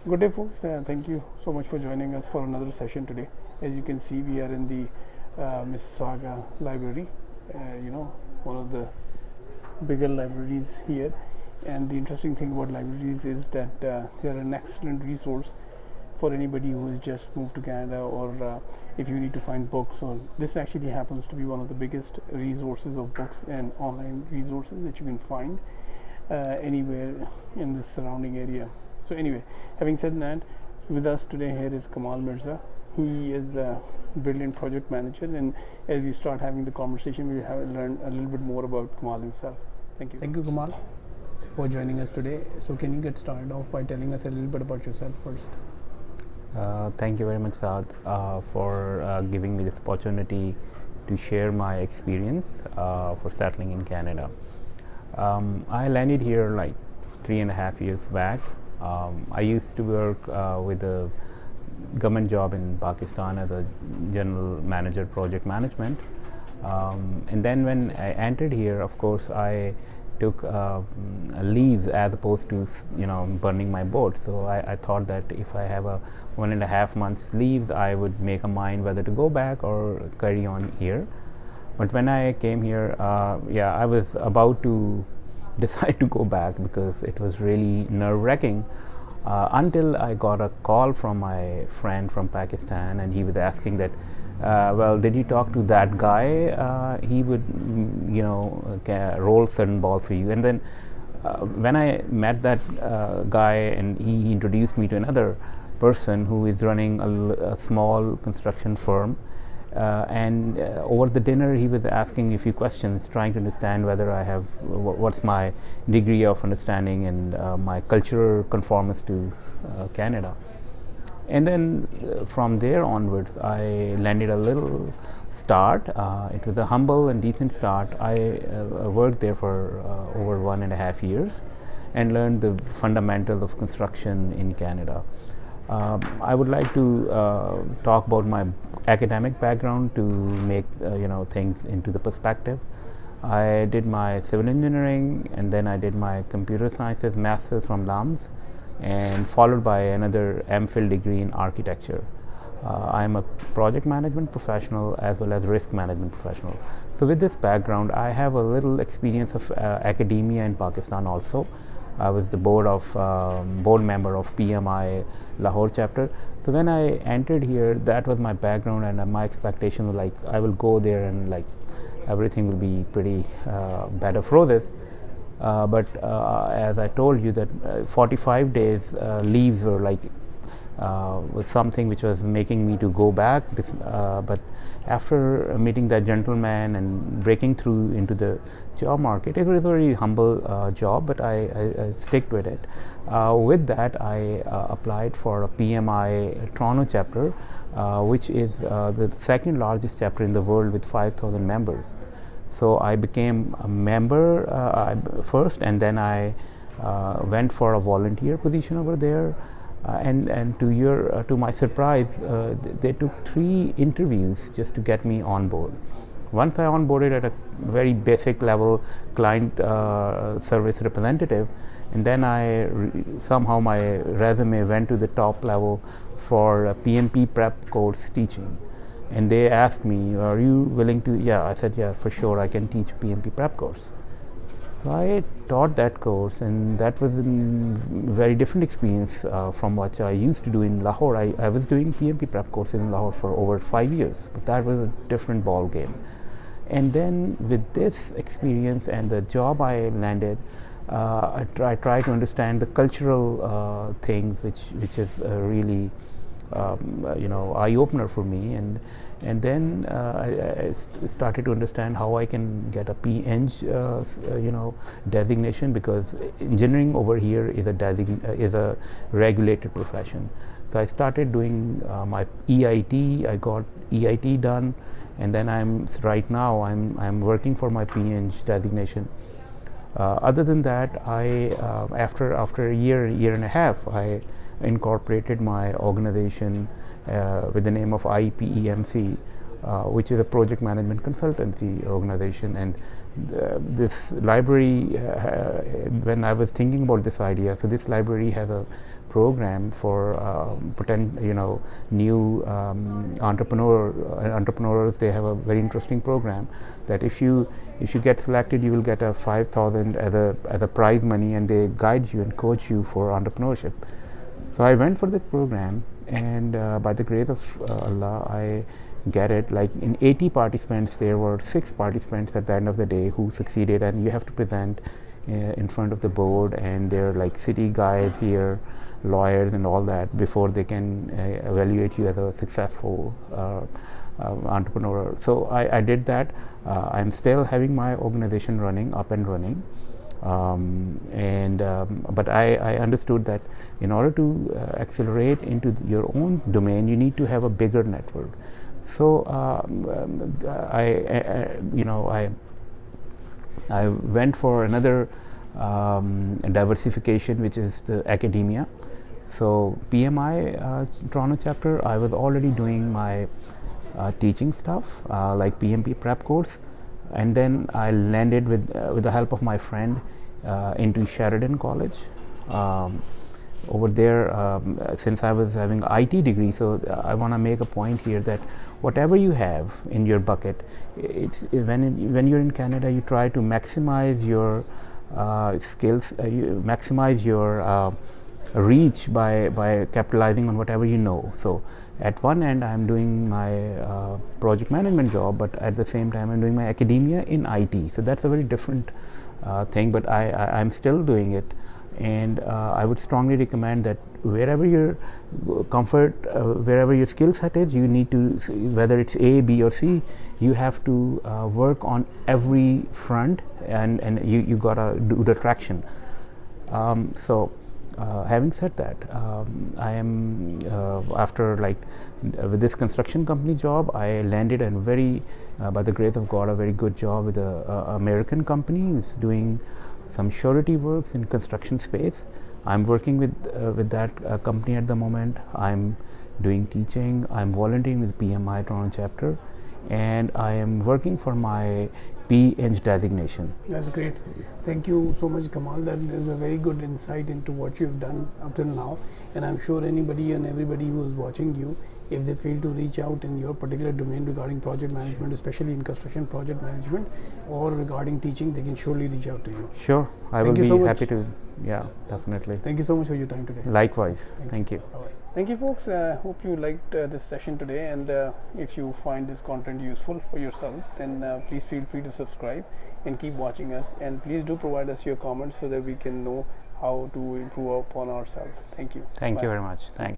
Good day, folks. Thank you so much for joining us for another session today. As you can see, we are in the Mississauga Library, one of the bigger libraries here. And the interesting thing about libraries is that they are an excellent resource for anybody who has just moved to Canada, or if you need to find books. Or this actually happens to be one of the biggest resources of books and online resources that you can find anywhere in the surrounding area. So anyway, having said that, with us today here is Kamal Mirza. He is a brilliant project manager, and as we start having the conversation, we will learn a little bit more about Kamal himself. Thank you. Thank you, Kamal, for joining us today. So can you get started off by telling us a little bit about yourself first? Thank you very much, Saad, for giving me this opportunity to share my experience for settling in Canada. I landed here like 3.5 years back. I used to work with a government job in Pakistan as a general manager, project management. And then when I entered here, of course, I took leaves as opposed to burning my boat. So I thought that if I have a 1.5 months leaves, I would make a mind whether to go back or carry on here. But when I came here, I was about to decide to go back because it was really nerve-wracking until I got a call from my friend from Pakistan, and he was asking that, well, did you talk to that guy? He would, roll certain balls for you. And then when I met that guy, and he introduced me to another person who is running a small construction firm. And over the dinner, he was asking me a few questions, trying to understand whether I have what's my degree of understanding and my cultural conformance to Canada. And then from there onwards, I landed a little start. It was a humble and decent start. I worked there for over 1.5 years and learned the fundamentals of construction in Canada. I would like to talk about my academic background to make things into the perspective. I did my civil engineering, and then I did my computer sciences master's from LAMS, and followed by another MPhil degree in architecture. I am a project management professional as well as risk management professional. So with this background, I have a little experience of academia in Pakistan also. I was the board member of PMI Lahore chapter. So when I entered here, that was my background, and my expectation was like I will go there and like everything will be pretty bed of roses. But as I told you, that 45 days leaves were like was something which was making me to go back. But after meeting that gentleman and breaking through into the job market, it was a very humble job, but I stick with it. With that, I applied for a PMI Toronto chapter, which is the second largest chapter in the world with 5,000 members. So I became a member first, and then I went for a volunteer position over there. And to my surprise, they took 3 interviews just to get me on board. Once I onboarded at a very basic level, client service representative, and then somehow my resume went to the top level for PMP prep course teaching. And they asked me, "Are you willing to?" Yeah, I said, "Yeah, for sure, I can teach PMP prep course." So I taught that course, and that was a very different experience from what I used to do in Lahore. I was doing PMP prep courses in Lahore for over 5 years, but that was a different ball game. And then with this experience and the job I landed, I try to understand the cultural things, which is really eye-opener for me. And then I started to understand how I can get a PEng designation, because engineering over here is a regulated profession. So I started doing my EIT. I got EIT done, and then right now I'm working for my PEng designation. Other than that, after a year and a half, I incorporated my organization with the name of IPEMC, which is a project management consultancy organization, and this library, when I was thinking about this idea, so this library has a program for new entrepreneurs. They have a very interesting program that if you get selected, you will get a 5,000 as a prize money, and they guide you and coach you for entrepreneurship. So I went for this program, and by the grace of Allah, I get it. Like in 80 participants, there were 6 participants at the end of the day who succeeded, and you have to present in front of the board, and they're like city guys here, lawyers and all that, before they can evaluate you as a successful entrepreneur. So I did that. I'm still having my organization up and running. But I understood that in order to accelerate into your own domain, you need to have a bigger network. So I went for another diversification, which is the academia. So PMI Toronto chapter, I was already doing my teaching stuff like PMP prep course, and then I landed with the help of my friend into Sheridan College. Over there, since I was having IT degree, so I want to make a point here that whatever you have in your bucket, it's when you're in Canada, you try to maximize your skills, you maximize your reach by capitalizing on whatever you know. So at one end, I'm doing my project management job, but at the same time, I'm doing my academia in IT. So that's a very different thing, but I'm still doing it. And I would strongly recommend that wherever your comfort, wherever your skill set is, you need to, whether it's A, B, or C, you have to work on every front, and you gotta do the traction. Having said that, I am after with this construction company job, I landed a very, by the grace of God, a very good job with a American company who's doing some surety works in construction space. I'm working with that company at the moment. I'm doing teaching. I'm volunteering with PMI Toronto chapter, and I am working for my P-Eng designation. That's great. Thank you so much, Kamal. That is a very good insight into what you've done up till now. And I'm sure anybody and everybody who is watching you, if they feel to reach out in your particular domain regarding project management, especially in construction project management, or regarding teaching, they can surely reach out to you. Sure, I will be happy to. Yeah, definitely. Thank you so much for your time today. Likewise. Thank you. All right. Thank you, folks. Hope you liked this session today, and if you find this content useful for yourselves, then please feel free to subscribe and keep watching us, and please do provide us your comments so that we can know how to improve upon ourselves. Thank you. Thank you very much. Thanks.